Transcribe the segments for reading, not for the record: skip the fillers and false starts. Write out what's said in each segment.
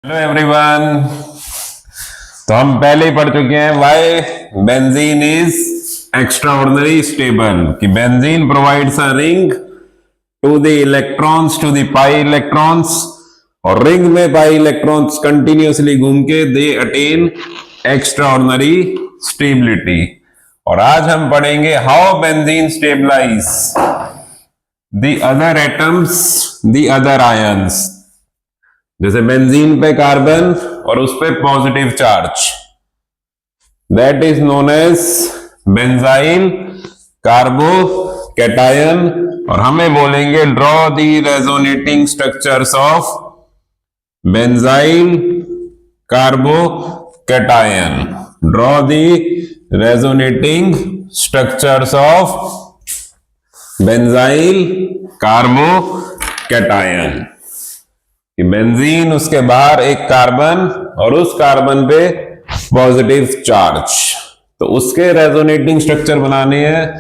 Hello everyone. तो हम पहले ही पढ़ चुके हैं why benzene is extraordinary stable कि benzene provides a ring to the electrons to the pi electrons और रिंग में पाई इलेक्ट्रॉन्स कंटिन्यूअसली घूम के दे अटेन एक्स्ट्राऑर्डिनरी स्टेबिलिटी। और आज हम पढ़ेंगे how benzene stabilise the other atoms the other ions. जैसे बेंजीन पे कार्बन और उस पे positive charge, that is known as benzyl carbocation. और हमें बोलेंगे draw the resonating structures of benzyl carbocation. Draw the resonating structures of benzyl carbocation. कि benzene, उसके बाहर एक कार्बन और उस कार्बन पे पॉजिटिव चार्ज, तो उसके रेजोनेटिंग स्ट्रक्चर बनाने हैं।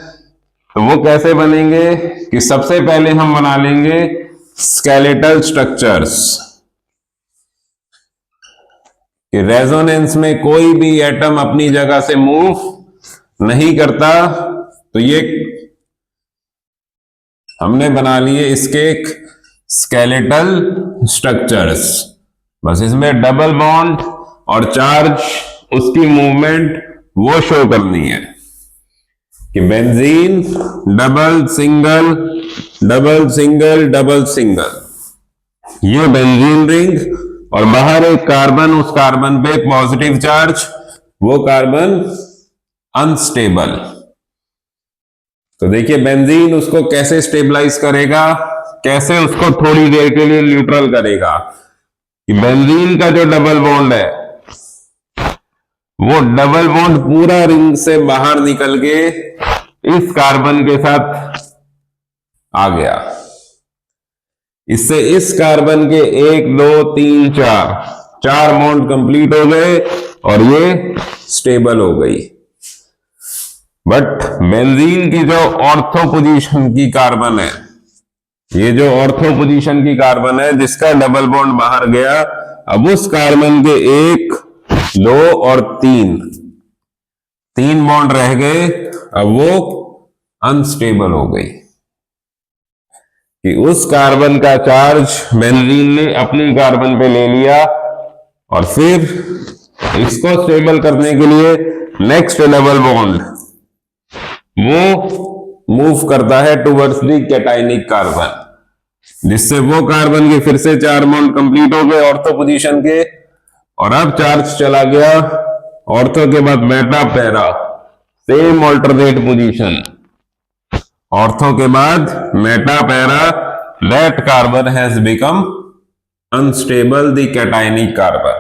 तो वो कैसे बनेंगे कि सबसे पहले हम बना लेंगे स्केलेटल स्ट्रक्चर्स। कि रेजोनेंस में कोई भी एटम अपनी जगह से मूव नहीं करता, तो ये हमने बना लिए इसके स्केलेटल स्ट्रक्चर्स। बस इसमें डबल बॉन्ड और चार्ज, उसकी मूवमेंट वो शो करनी है कि benzene double single double single double single, ये बेंजीन रिंग और बाहर एक कार्बन, उस कार्बन पे पॉजिटिव चार्ज, वो कार्बन अनस्टेबल। तो देखिए बेंजीन उसको कैसे स्टेबलाइज करेगा, कैसे उसको थोड़ी देर के लिए न्यूट्रल करेगा। कि बेंजीन का जो डबल बॉन्ड है, वो डबल बॉन्ड पूरा रिंग से बाहर निकल के इस कार्बन के साथ आ गया। इससे इस कार्बन के 1 2 3 4 बॉन्ड कंप्लीट हो गए और ये स्टेबल हो गई। बट बेंजीन की जो ऑर्थो पोजीशन की कार्बन है, ये जो ऑर्थो पोजीशन की कार्बन है जिसका डबल बॉन्ड बाहर गया, अब उस कार्बन के 1 2 और 3 बॉन्ड रह गए, अब वो अनस्टेबल हो गई। कि उस कार्बन का चार्ज बेंजीन ने अपनी कार्बन पे ले लिया और फिर इसको स्टेबल करने के लिए नेक्स्ट डबल बॉन्ड वो मूव करता है टुवर्ड्स द कैटायनिक कार्बन, जिससे वो कार्बन के फिर से 4 बॉन्ड कंप्लीट हो गए ऑर्थो पोजीशन के। और अब चार्ज चला गया ऑर्थो के बाद Meta para, same alternate position, ortho के बाद Meta para, that carbon has become unstable the cationic carbon.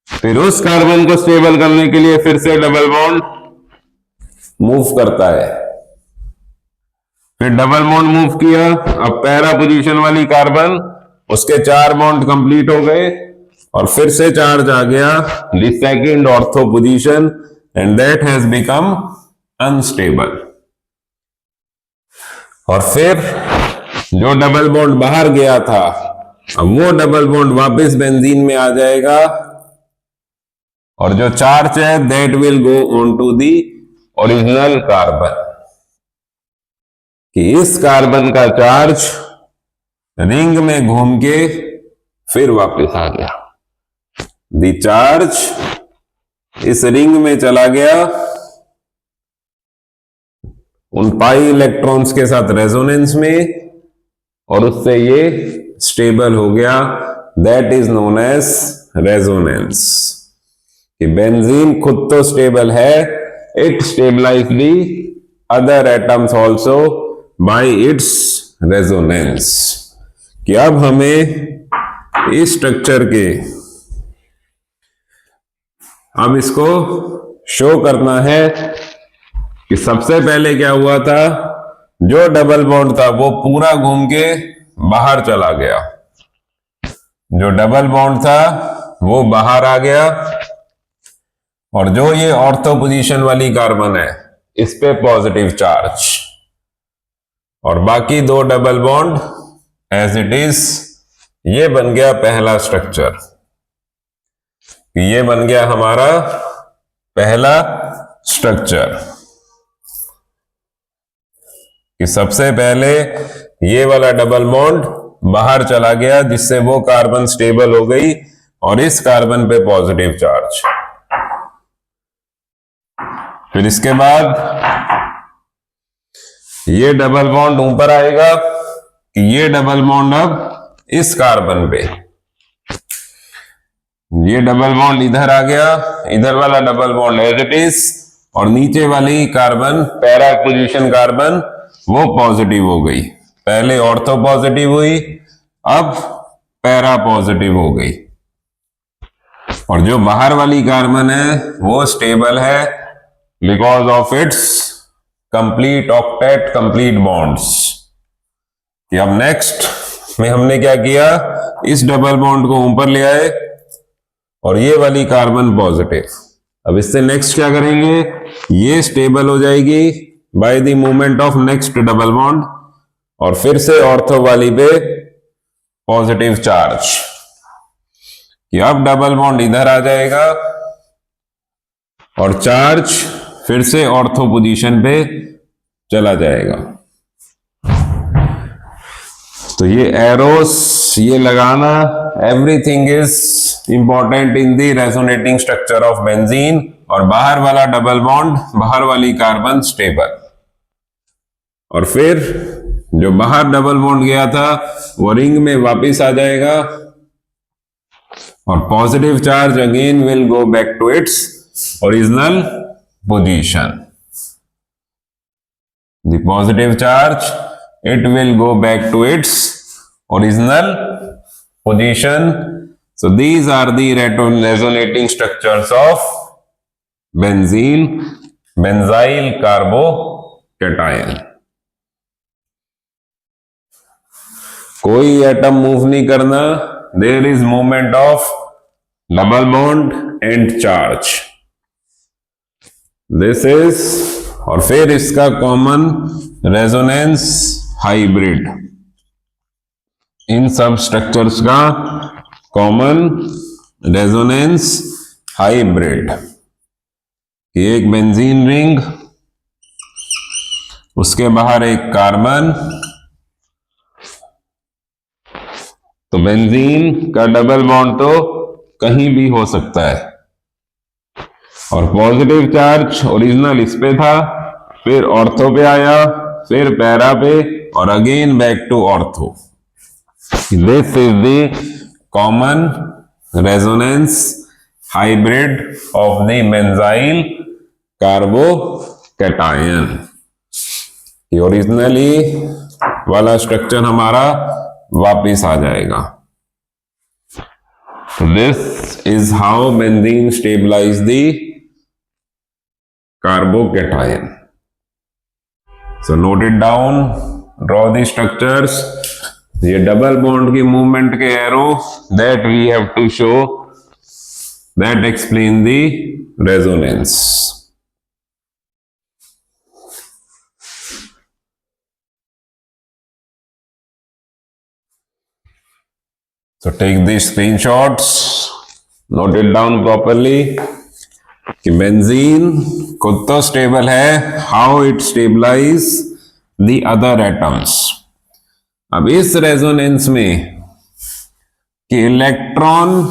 फिर उस कार्बन को स्टेबल करने के लिए फिर से डबल बॉन्ड मूव करता है। फिर डबल बॉन्ड मूव किया, अब पैरा पोजीशन वाली कार्बन, उसके 4 बॉन्ड कंप्लीट हो गए और फिर से चार्ज आ गया the second ortho position and that has become unstable. और फिर जो डबल बॉन्ड बाहर गया था, अब वो डबल बॉन्ड वापस बेंजीन में आ जाएगा और जो चार्ज है that will go on to the original carbon. कि इस कार्बन का चार्ज रिंग में घूम के फिर वापस आ गया, दी चार्ज इस रिंग में चला गया, उन पाई इलेक्ट्रॉन्स के साथ रेजोनेंस में, और उससे ये स्टेबल हो गया, that is known as resonance. कि बेंजीन खुद तो स्टेबल है, it stabilise the other atoms also by its resonance. कि अब हमें इस स्ट्रक्चर के, अब इसको शो करना है कि सबसे पहले क्या हुआ था, जो डबल बॉन्ड था वो पूरा घूम के बाहर चला गया, जो डबल बॉन्ड था वो बाहर आ गया, और जो ये ऑर्थो पोजीशन वाली कार्बन है इस पे पॉजिटिव चार्ज, और बाकी 2 double bond as it is ये बन गया पहला स्ट्रक्चर, ये बन गया हमारा पहला स्ट्रक्चर कि सबसे पहले ये वाला डबल बॉन्ड बाहर चला गया जिससे वो कार्बन स्टेबल हो गई और इस कार्बन पे पॉजिटिव चार्ज। फिर इसके बाद ये डबल बॉन्ड ऊपर आएगा कि ये डबल बॉन्ड अब इस कार्बन पे, ये डबल बॉन्ड इधर आ गया, इधर वाला double bond as it is, और नीचे वाली कार्बन पैरा पोजीशन कार्बन वो पॉजिटिव हो गई। पहले ऑर्थो पॉजिटिव हुई, अब पैरा पॉजिटिव हो गई, और जो बाहर वाली कार्बन है वो स्टेबल है because of its complete octet, complete bonds. कि अब नेक्स्ट में हमने क्या किया, इस डबल बॉन्ड को ऊपर ले आए और ये वाली कार्बन पॉजिटिव। अब इससे नेक्स्ट क्या करेंगे, ये स्टेबल हो जाएगी by the movement of next double bond, और फिर से ऑर्थो वाली पे पॉजिटिव चार्ज कि अब डबल बॉन्ड इधर आ जाएगा और चार्ज फिर से ऑर्थो पोजीशन पे चला जाएगा। तो ये एरोस ये लगाना, everything is important in the resonating structure of benzene. और बाहर वाला डबल बॉन्ड, बाहर वाली कार्बन स्टेबल, और फिर जो बाहर डबल बॉन्ड गया था वो रिंग में वापस आ जाएगा और positive charge again will go back to its original position. The positive charge it will go back to its original position. So these are the resonating structures of benzene, benzyl carbocation. कोई atom move नहीं करना, there is movement of double bond and charge. This is, और फिर इसका common resonance hybrid, इन सब structures का common resonance hybrid. एक benzene ring, उसके बाहर एक कार्बन, तो बेंजीन का डबल बॉन्ड तो कहीं भी हो सकता है, और पॉजिटिव चार्ज ओरिजिनल इस पे था, फिर ऑर्थो पे आया, फिर पैरा पे, और again back to ortho. This is the common resonance hybrid of the benzyl carbocation. Originally वाला स्ट्रक्चर हमारा वापिस आ जाएगा। This is how benzene stabilise the carbocation. So note it down, draw the structures. ये double bond की movement के arrow that we have to show, that explain the resonance. So take these screenshots, note it down properly. कि benzene खुद तो stable है, how it stabilize the other atoms. अब इस resonance में कि electron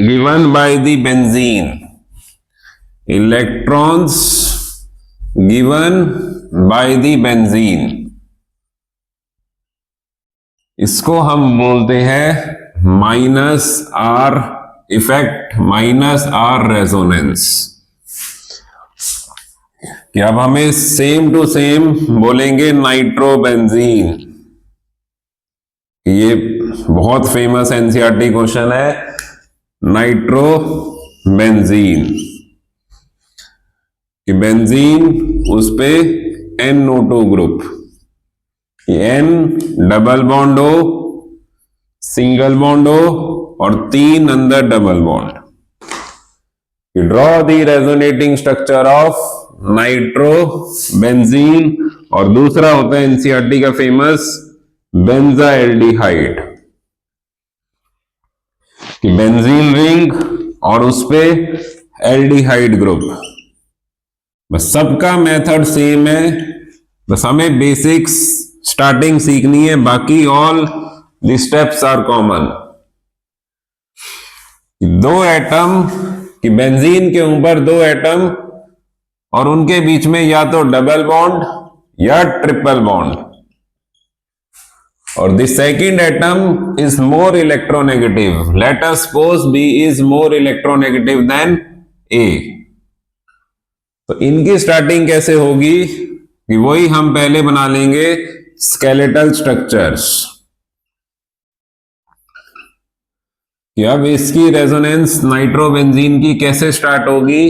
given by the benzene, electrons given by the benzene, इसको हम बोलते हैं minus R effect, minus R resonance. कि अब हमें सेम टू सेम बोलेंगे नाइट्रोबेंजीन। ये बहुत फेमस एनसीईआरटी क्वेश्चन है, नाइट्रोबेंजीन कि बेंजीन उस पे NO2 group, N double bond हो, सिंगल बॉन्ड हो, और 3 अंदर double bond. Draw the resonating structure of nitrobenzene, और दूसरा होता है एनसीईआरटी का फेमस बेंजाइल्डिहाइड। कि बेंजीन रिंग और उस पे एल्डिहाइड ग्रुप। बस सबका मेथड सेम है, बस हमें बेसिक्स स्टार्टिंग सीखनी है, बाकी all the steps are common. दो एटम कि बेंजीन के ऊपर दो एटम और उनके बीच में या तो डबल बॉन्ड या ट्रिपल बॉन्ड, और the second atom is more electronegative, let us suppose B is more electronegative than A. तो इनकी स्टार्टिंग कैसे होगी कि वही हम पहले बना लेंगे स्केलेटल स्ट्रक्चर्स, कि अब इसकी रेजोनेंस नाइट्रोबेंजीन की कैसे स्टार्ट होगी।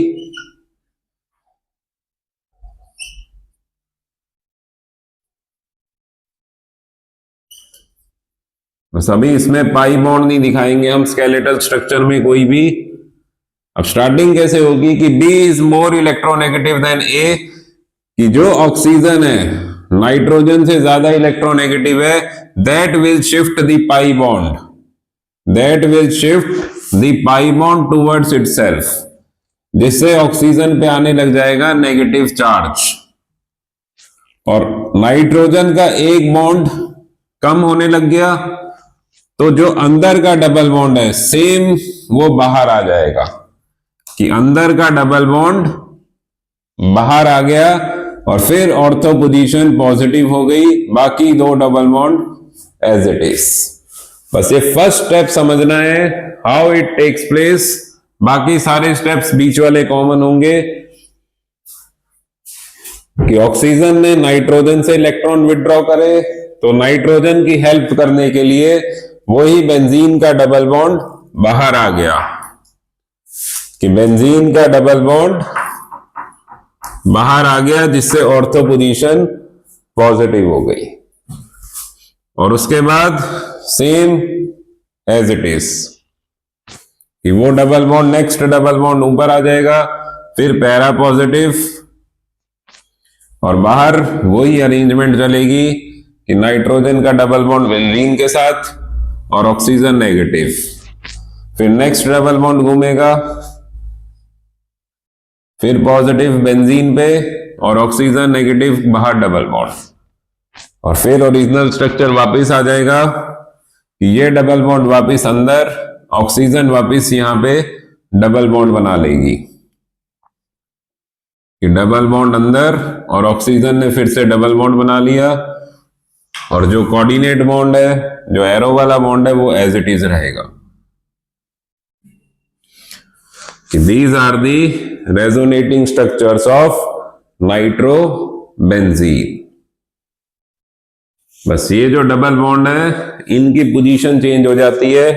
बस अभी इसमें पाई बॉन्ड नहीं दिखाएंगे हम स्केलेटल स्ट्रक्चर में कोई भी। अब स्टार्टिंग कैसे होगी कि B is more electronegative then A, कि जो ऑक्सीजन है नाइट्रोजन से ज्यादा इलेक्ट्रोनेगेटिव है, that will shift the pi bond, that will shift the pi bond towards itself, जिससे ऑक्सीजन पे आने लग जाएगा नेगेटिव चार्ज, और नाइट्रोजन का एक बॉन्ड कम होने लग गया, तो जो अंदर का डबल बॉन्ड है सेम वो बाहर आ जाएगा, कि अंदर का डबल बॉन्ड बाहर आ गया और फिर ऑर्थो पोजीशन पॉजिटिव हो गई, बाकी दो double bond as it is. बस ये फर्स्ट स्टेप समझना है हाउ इट टेक्स प्लेस, बाकी सारे स्टेप्स बीच वाले कॉमन होंगे, कि ऑक्सीजन ने नाइट्रोजन से इलेक्ट्रॉन विड्रॉ करे तो नाइट्रोजन की हेल्प करने के लिए वही बेंजीन का डबल बॉन्ड बाहर आ गया, कि बेंजीन का डबल बॉन्ड बाहर आ गया, जिससे ऑर्थो पोजीशन पॉजिटिव हो गई, और उसके बाद सेम एज इट इज, कि वो double bond next double bond ऊपर आ जाएगा, फिर पैरा पॉजिटिव, और बाहर वही अरेंजमेंट चलेगी कि नाइट्रोजन का डबल बॉन्ड बेंजीन के साथ और ऑक्सीजन नेगेटिव, फिर नेक्स्ट डबल बॉन्ड घूमेगा, फिर पॉजिटिव बेंजीन पे और ऑक्सीजन नेगेटिव बाहर डबल बॉन्ड, और फिर ओरिजिनल स्ट्रक्चर वापस आ जाएगा, कि ये डबल बॉन्ड वापस अंदर, ऑक्सीजन वापस यहां पे डबल बॉन्ड बना लेगी, कि डबल बॉन्ड अंदर और ऑक्सीजन ने फिर से डबल बॉन्ड बना लिया, और जो कोऑर्डिनेट बॉन्ड है, जो एरो वाला बॉन्ड है, वो एज इट इज रहेगा। These are the resonating structures of nitrobenzene। बस ये जो डबल बॉन्ड है इनकी पोजीशन चेंज हो जाती है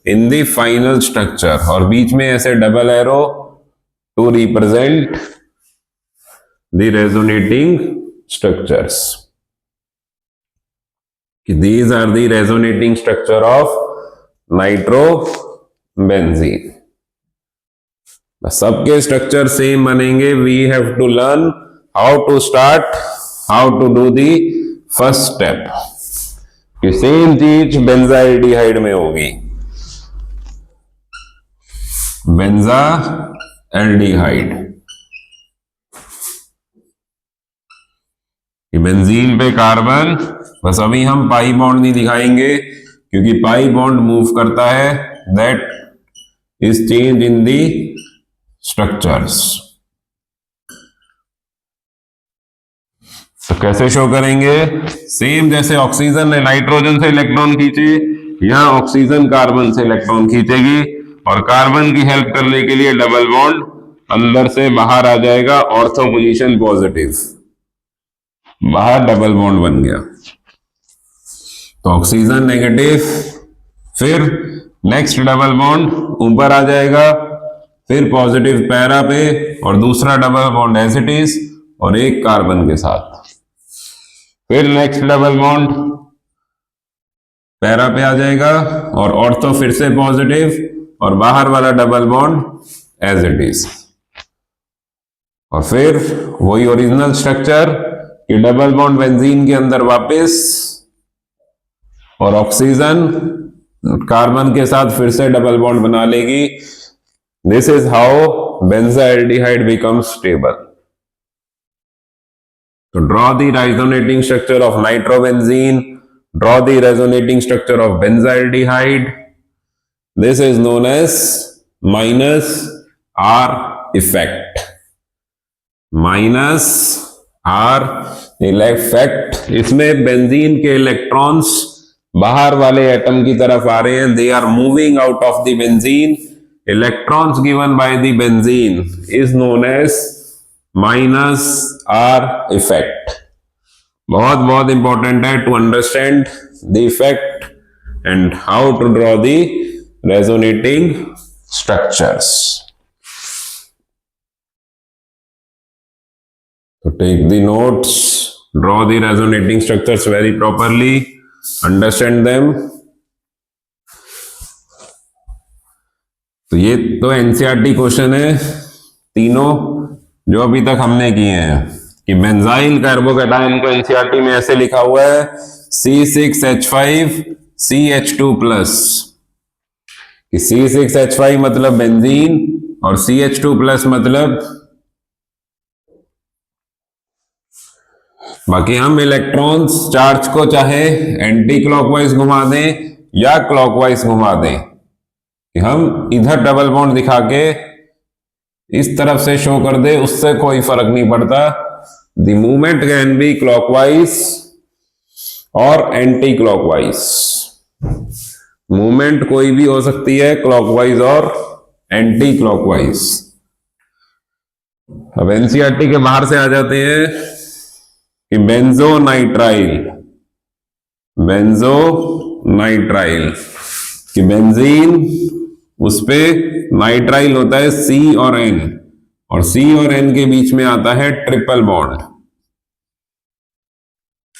इन दी फाइनल स्ट्रक्चर, और बीच में ऐसे double arrow to represent the resonating structures. These are the resonating structure of nitrobenzene। सबके स्ट्रक्चर सेम बनेंगे। We have to learn how to start, how to do the first step, कि same चीज benzaldehyde में होगी। Benzaldehyde, benzene पे carbon, बस अभी हम पाई बॉन्ड नहीं दिखाएंगे क्योंकि पाई बॉन्ड मूव करता है, that is change in the structures. तो कैसे शो करेंगे? सेम जैसे ऑक्सीजन ने नाइट्रोजन से इलेक्ट्रॉन खींचे, यहां ऑक्सीजन कार्बन से इलेक्ट्रॉन खींचेगी, और कार्बन की हेल्प करने के लिए डबल बॉन्ड अंदर से बाहर आ जाएगा, ऑर्थो पोजीशन पॉजिटिव, बाहर डबल बॉन्ड बन गया, तो ऑक्सीजन नेगेटिव, फिर नेक्स्ट डबल बॉन्ड ऊपर आ जाएगा, फिर पॉजिटिव पैरा पे और दूसरा double bond as it is और एक कार्बन के साथ, फिर नेक्स्ट डबल बॉन्ड पैरा पे आ जाएगा और ऑर्थो फिर से पॉजिटिव और बाहर वाला double bond as it is, और फिर वही ओरिजिनल स्ट्रक्चर कि डबल बॉन्ड बेंजीन के अंदर वापस और ऑक्सीजन कार्बन के साथ फिर से डबल बॉन्ड बना लेगी. This is how benzaldehyde becomes stable. So draw the resonating structure of nitrobenzene, draw the resonating structure of benzaldehyde. This is known as minus R effect. Minus R effect. इसमें benzene के electrons बाहर वाले atom की तरफ आ रहे हैं. They are moving out of the benzene. Electrons given by the benzene is known as minus R effect. बहुत बहुत इंपॉर्टेंट है to understand the effect and how to draw the resonating structures. So take the notes, draw the resonating structures very properly, understand them. तो ये तो NCERT question है तीनों जो अभी तक हमने किए हैं कि बेंजाइल कार्बोकैटायन को एनसीईआरटी में ऐसे लिखा हुआ है C6H5CH2+. कि C6H5 मतलब बेंजीन और CH2+ मतलब, बाकी हम इलेक्ट्रॉन्स चार्ज को चाहे एंटी क्लॉकवाइज घुमा दें या क्लॉकवाइज घुमा दें, कि हम इधर डबल बॉन्ड दिखा के इस तरफ से शो कर दे, उससे कोई फर्क नहीं पड़ता. The movement can be clockwise और एंटी क्लॉकवाइज. मूवमेंट कोई भी हो सकती है, क्लॉकवाइज और एंटी क्लॉकवाइज. अब एनसीईआरटी के बाहर से आ जाते हैं कि बेंजोनाइट्राइल कि बेंजीन उस पे नाइट्राइल होता है C और N, और C और N के बीच में आता है triple bond.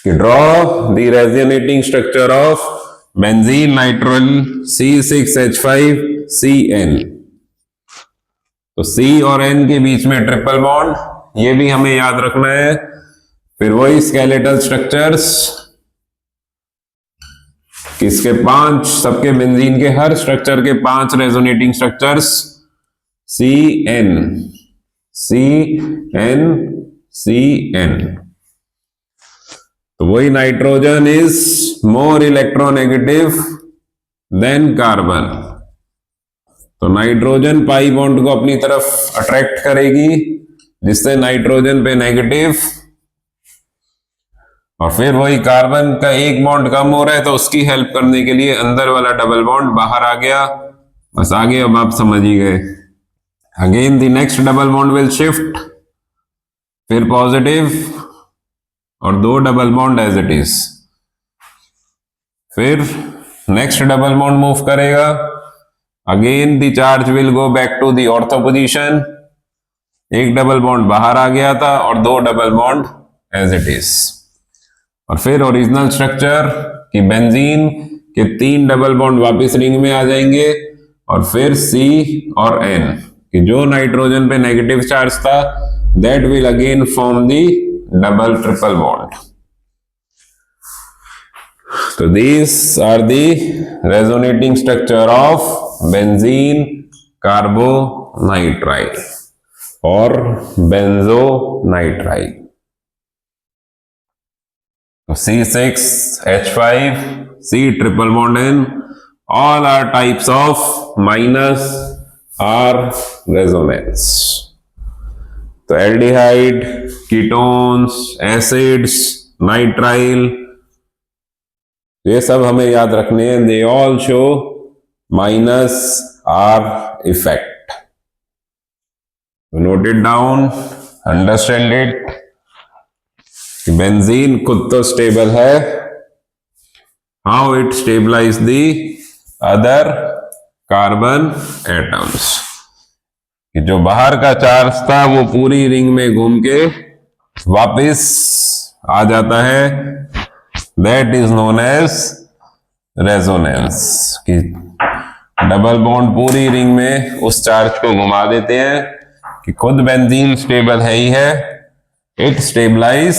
Draw the resonating structure of benzene nitrile C6H5CN. तो C और N के बीच में ट्रिपल बॉन्ड, ये भी हमें याद रखना है. फिर वही स्केलेटल स्ट्रक्चर्स, इसके 5 सबके बेंजीन के हर स्ट्रक्चर के 5 रेजोनेटिंग स्ट्रक्चर्स CN. तो वही nitrogen is more electronegative then carbon. तो नाइट्रोजन पाई बॉन्ड को अपनी तरफ अट्रैक्ट करेगी, जिससे नाइट्रोजन पे नेगेटिव, और फिर वही कार्बन का एक बॉन्ड कम हो रहा है तो उसकी हेल्प करने के लिए अंदर वाला डबल बॉन्ड बाहर आ गया. बस आगे अब आप समझ ही गए. Again the next double bond will shift, फिर पॉजिटिव और 2 double bond as it is. फिर नेक्स्ट डबल बॉन्ड मूव करेगा, again the charge will go back to the ortho position. एक डबल बॉन्ड बाहर आ गया था और 2 double bond as it is. और फिर ओरिजिनल स्ट्रक्चर कि बेंजीन के 3 डबल बॉन्ड वापस रिंग में आ जाएंगे, और फिर C और N कि जो नाइट्रोजन पे नेगेटिव चार्ज था that will again form the double triple bond. तो these are the resonating structure of benzene carbonitrile or benzonitrile. C6H5, C triple bond N, all are types of minus R resonance. तो aldehyde, ketones, acids, nitrile, ये सब हमें याद रखने हैं. They all show minus R effect. Note it down, understand it. Benzene खुद तो stable है, how it stabilize the other carbon atoms. जो बाहर का चार्ज था वो पूरी रिंग में घूम के वापस आ जाता है, that is known as resonance. कि डबल बॉन्ड पूरी रिंग में उस चार्ज को घुमा देते हैं कि खुद बेंजीन स्टेबल है ही है, it stabilize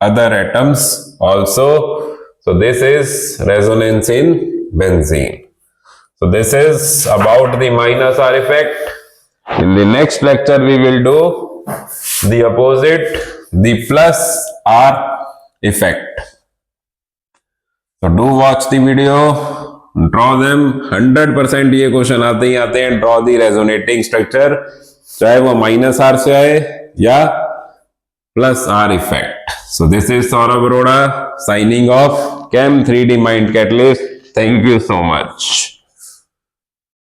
other atoms also. So this is resonance in benzene. So this is about the minus R effect. In the next lecture, we will do the opposite, the plus R effect. So do watch the video, draw them. 100% ये question आते ही आते हैं. Draw the resonating structure, चाहे वो minus are से आए या plus are effect. So this is Saurabh Arora signing off. Chem 3D Mind Catalyst. Thank you so much.